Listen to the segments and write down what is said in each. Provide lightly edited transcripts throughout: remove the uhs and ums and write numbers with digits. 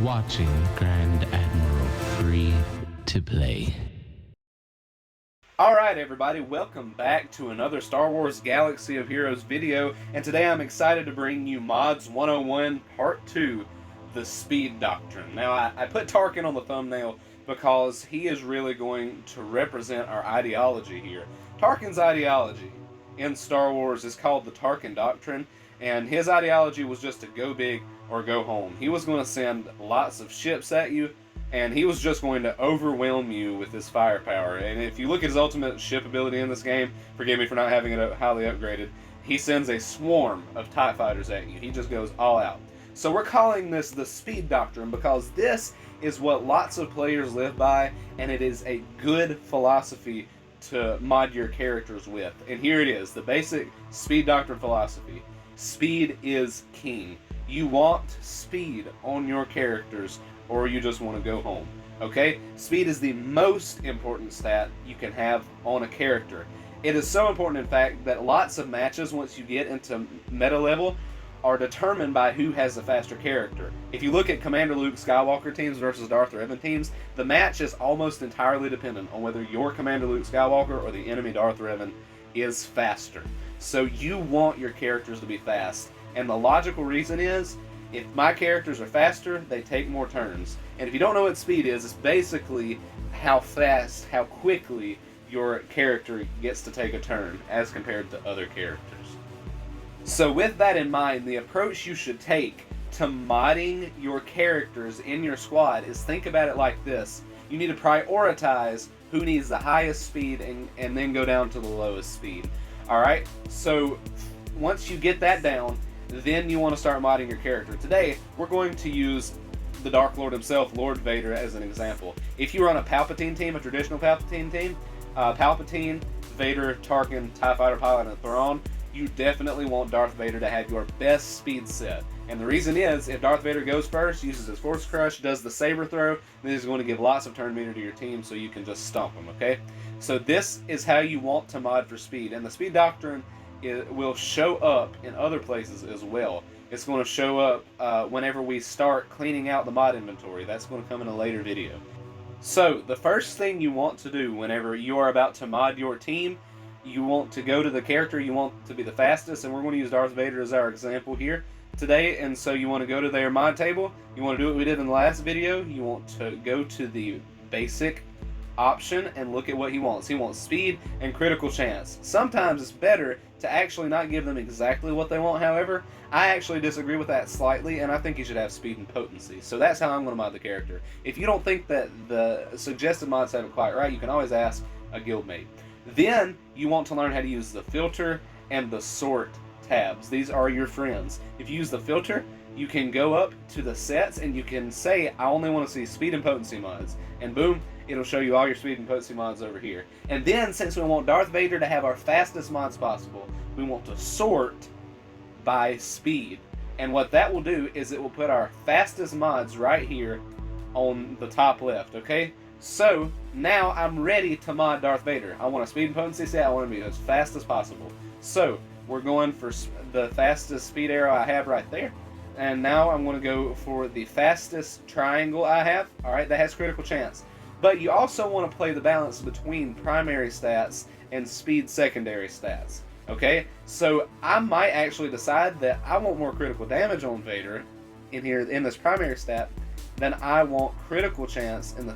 watching Grand Admiral Free to Play. Alright everybody, welcome back to another Star Wars Galaxy of Heroes video, and today I'm excited to bring you Mods 101 Part 2, the Speed Doctrine. Now I put Tarkin on the thumbnail because he is really going to represent our ideology here. Tarkin's ideology in Star Wars is called the Tarkin Doctrine, and his ideology was just to go big or go home. He was going to send lots of ships at you, and he was just going to overwhelm you with his firepower. And if you look at his ultimate ship ability in this game, forgive me for not having it highly upgraded, he sends a swarm of TIE fighters at you. He just goes all out. So we're calling this the Speed Doctrine because this is what lots of players live by, and it is a good philosophy to mod your characters with. And here it is, the basic Speed Doctrine philosophy. Speed is king. You want speed on your characters, or you just want to go home. Okay? Speed is the most important stat you can have on a character. It is so important, in fact, that lots of matches, once you get into meta level, are determined by who has the faster character. If you look at Commander Luke Skywalker teams versus Darth Revan teams, the match is almost entirely dependent on whether your Commander Luke Skywalker or the enemy Darth Revan is faster. So you want your characters to be fast. And the logical reason is, if my characters are faster, they take more turns. And if you don't know what speed is, it's basically how fast, how quickly your character gets to take a turn as compared to other characters. So with that in mind, the approach you should take to modding your characters in your squad is think about it like this. You need to prioritize who needs the highest speed and then go down to the lowest speed. Alright, so once you get that down, then you want to start modding your character. Today, we're going to use the Dark Lord himself, Lord Vader, as an example. If you run a Palpatine team, a traditional Palpatine team, Palpatine, Vader, Tarkin, TIE Fighter Pilot, and Thrawn, you definitely want Darth Vader to have your best speed set. And the reason is, if Darth Vader goes first, uses his Force Crush, does the Saber Throw, then he's going to give lots of turn meter to your team so you can just stomp him, okay? So this is how you want to mod for speed. And the Speed Doctrine will show up in other places as well. It's going to show up whenever we start cleaning out the mod inventory. That's going to come in a later video. So the first thing you want to do whenever you are about to mod your team, you want to go to the character you want to be the fastest, and we're going to use Darth Vader as our example here today. And so you want to go to their mod table. You want to do what we did in the last video. You want to go to the basic option and look at what he wants. He wants speed and critical chance. Sometimes it's better to actually not give them exactly what they want. However, I actually disagree with that slightly, and I think you should have speed and potency. So that's how I'm going to mod the character. If you don't think that the suggested mods have it quite right, you can always ask a guildmate. Then you want to learn how to use the filter and the sort tabs. These are your friends. If you use the filter, you can go up to the sets and you can say, I only want to see speed and potency mods. And boom, it'll show you all your speed and potency mods over here. And then, since we want Darth Vader to have our fastest mods possible, we want to sort by speed. And what that will do is it will put our fastest mods right here on the top left, okay? So, now I'm ready to mod Darth Vader. I want a speed and potency set. I want to be as fast as possible. So, we're going for the fastest speed arrow I have right there. And now I'm going to go for the fastest triangle I have. Alright, that has critical chance. But you also want to play the balance between primary stats and speed secondary stats. Okay? So I might actually decide that I want more critical damage on Vader in here in this primary stat than I want critical chance in the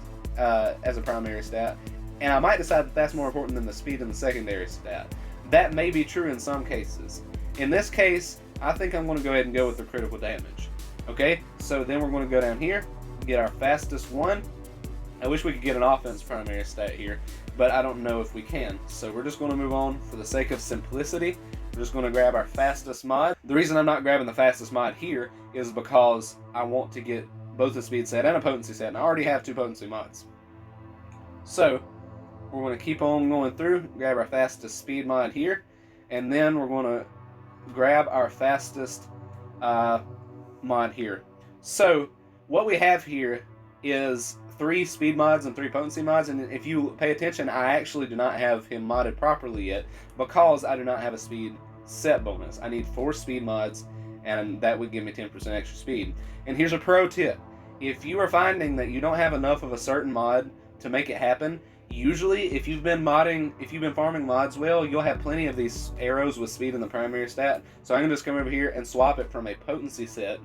as a primary stat. And I might decide that that's more important than the speed in the secondary stat. That may be true in some cases. In this case, I think I'm going to go ahead and go with the critical damage. Okay? So then we're going to go down here, get our fastest one. I wish we could get an offense primary stat here, but I don't know if we can. So we're just going to move on for the sake of simplicity. We're just going to grab our fastest mod. The reason I'm not grabbing the fastest mod here is because I want to get both a speed set and a potency set, and I already have 2 potency mods. So we're going to keep on going through, grab our fastest speed mod here, and then we're going to grab our fastest mod here. So what we have here is 3 speed mods and 3 potency mods, and if you pay attention, I actually do not have him modded properly yet because I do not have a speed set bonus. I need 4 speed mods, and that would give me 10% extra speed. And here's a pro tip. if you are finding that you don't have enough of a certain mod to make it happen, usually if you've been farming mods well, you'll have plenty of these arrows with speed in the primary stat. So I can just come over here and swap it from a potency set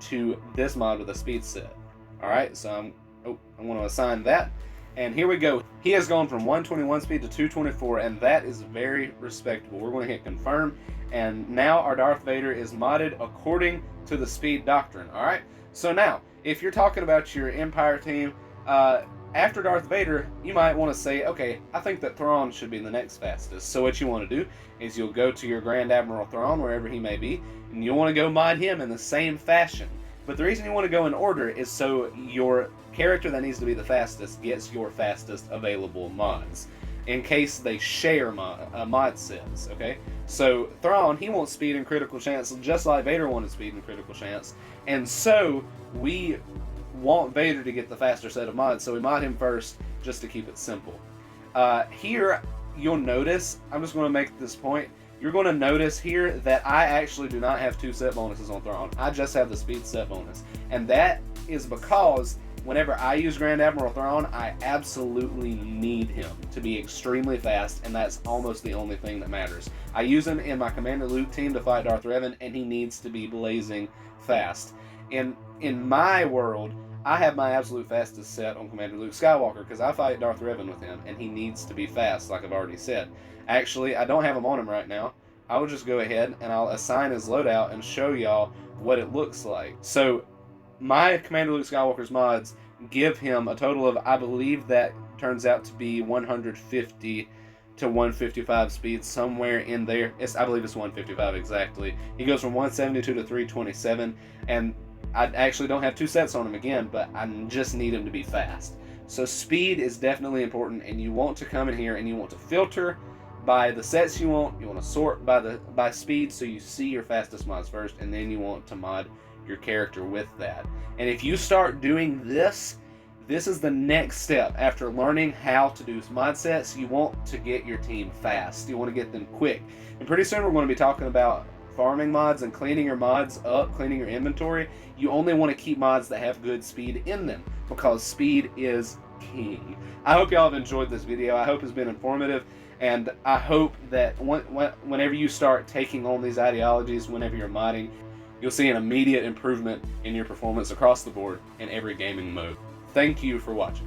to this mod with a speed set. Alright, so I'm going to assign that. And here we go. He has gone from 121 speed to 224, and that is very respectable. We're going to hit confirm, and now our Darth Vader is modded according to the Speed Doctrine. Alright, so now, if you're talking about your Empire team, after Darth Vader, you might want to say, okay, I think that Thrawn should be the next fastest. So what you want to do is you'll go to your Grand Admiral Thrawn, wherever he may be, and you'll want to go mod him in the same fashion. But the reason you want to go in order is so your character that needs to be the fastest gets your fastest available mods, in case they share mod sets, okay? So Thrawn, he wants speed and critical chance, just like Vader wanted speed and critical chance. And so we want Vader to get the faster set of mods, so we mod him first just to keep it simple. Here, you'll notice, I'm just going to make this point, you're going to notice here that I actually do not have 2 set bonuses on Thrawn. I just have the speed set bonus. And that is because whenever I use Grand Admiral Thrawn, I absolutely need him to be extremely fast, and that's almost the only thing that matters. I use him in my Commander Luke team to fight Darth Revan, and he needs to be blazing fast. In my world, I have my absolute fastest set on Commander Luke Skywalker because I fight Darth Revan with him, and he needs to be fast, like I've already said. Actually, I don't have him on him right now. I will just go ahead and I'll assign his loadout and show y'all what it looks like. So, my Commander Luke Skywalker's mods give him a total of, I believe that turns out to be 150 to 155 speed, somewhere in there. I believe it's 155 exactly. He goes from 172 to 327, and I actually don't have 2 sets on him again, but I just need him to be fast. So speed is definitely important, and you want to come in here and you want to filter by the sets you want to sort by speed, so you see your fastest mods first, and then you want to mod your character with that. And if you start doing this is the next step. After learning how to do mod sets, you want to get your team fast. You want to get them quick. And pretty soon we're going to be talking about farming mods and cleaning your mods up, cleaning your inventory. You only want to keep mods that have good speed in them, because speed is king. I hope y'all have enjoyed this video. I hope it's been informative, and I hope that whenever you start taking on these ideologies, whenever you're modding, you'll see an immediate improvement in your performance across the board in every gaming mode. Thank you for watching.